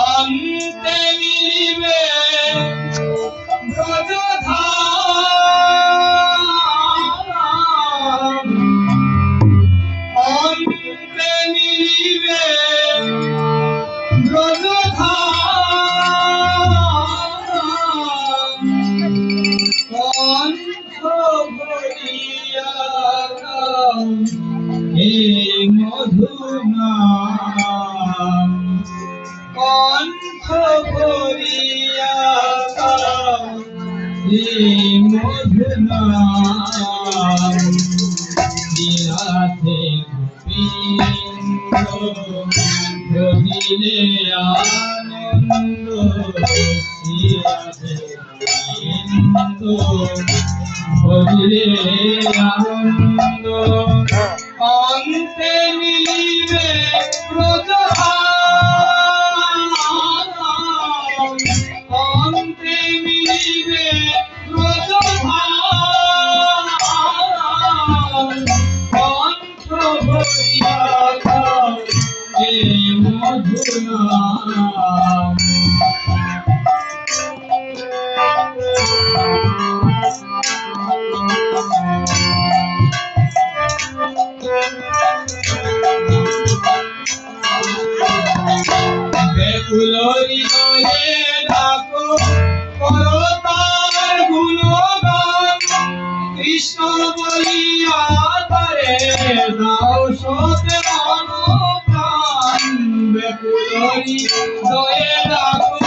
অন্তে মিলিবে ব্রজধাম, অন্তে মিলিবে ব্রজধাম, কণ্ঠ ভরিয়া এই মধুনাম, কণ্ঠ ভরিয়া এই মধুনাম, দিয়াছে গোবিন্দ রহিলে আনন্দ, দিয়াছে গোবিন্দ রহিলে আনন্দ, অন্তে মিলিবে ব্রজধাম, অন্তে মিলিবে ব্রজধাম, কণ্ঠ ভরিয়া এই মধুনাম। ব্যাকুল হৃদয়ে ডাকো করো তার গুণগান, কৃষ্ণ বলিয়া তারে দাও সতে মনোপ্রাণ। ব্যাকুল হৃদয়ে ডাকো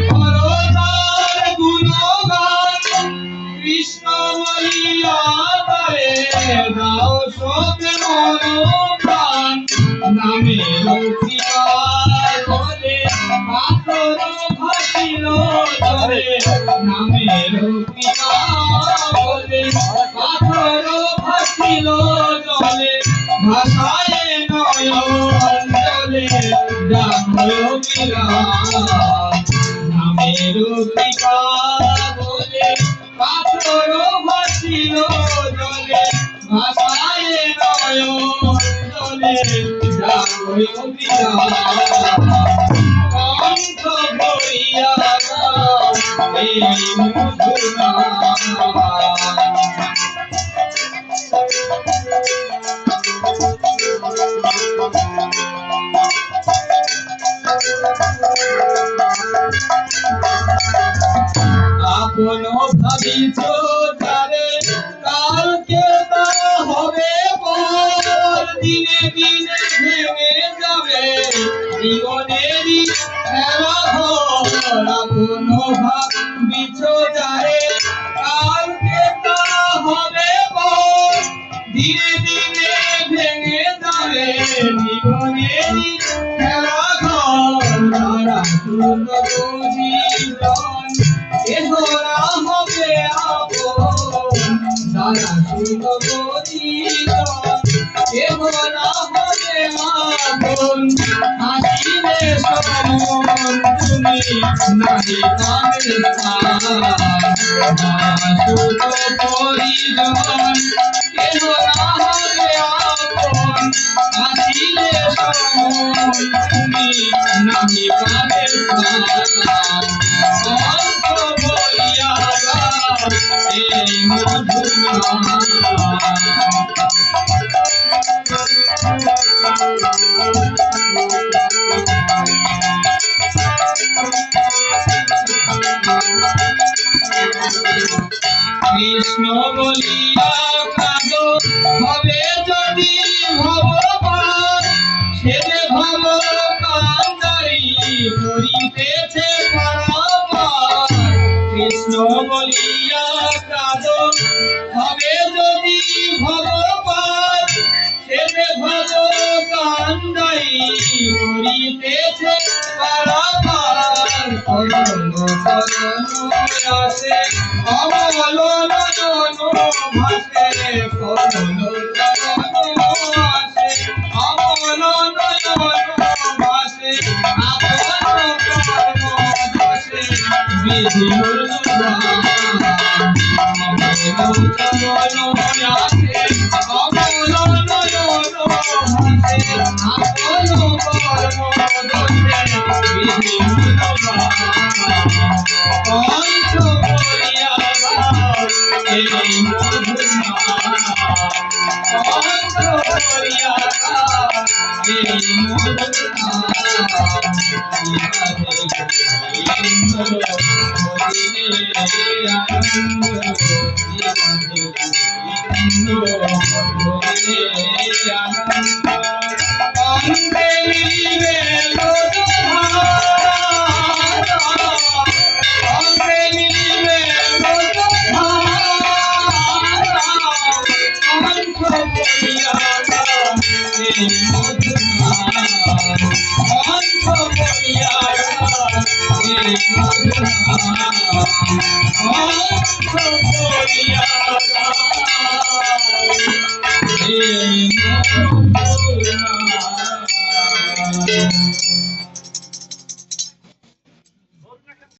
করো তার গুণগান, কৃষ্ণ বলিয়া তারে দাও সতে মনোপ্রাণ। নামের বলে পাথর ভাসিল জলে, নামের বলে পাথর ভাসিল জলে, ভাষায় নয়ন জলে ডাকো বিরাট। নামের বলে পাথর ভাসিল জলে, ভাষায় নয়ন জলে ডাকো বিরাট। কণ্ঠ ভরিয়া এই মধুনাম, আপন ভাবিছ তারে কালকে তা হবে পর, দিনে দিনে ভেঙে যাবে জীবনেরই খেলাঘর। আপন ভাবিছ যারে কালকে তা হবে পর, দিনে দিনে ভেঙে যাবে জীবনেরই খেলাঘর। তারা শুদ্ধ জীবন এহরা হবে আপন, তারা শুদ্ধ জীবন এহরা হবে আপন। হাসিলে সমন তুমি নাহি পাবে স্থান, শুদ্ধ পরিজন এহরা হবে আপন। হাসিলে সমন তুমি নাহি পাবে স্থান, কণ্ঠ ভরিয়া এই মধুনাম। কৃষ্ণ বলিয়া কাঁদো হবে যদি ভগবান, সে যে ভব কান্দারি করি বারবার করুণ করুণ আসে অমল নয়ন ভাসে করুণ করুণ আসে অমল নয়ন ভাসে আপন কর্ম দোষে বিধি Oh,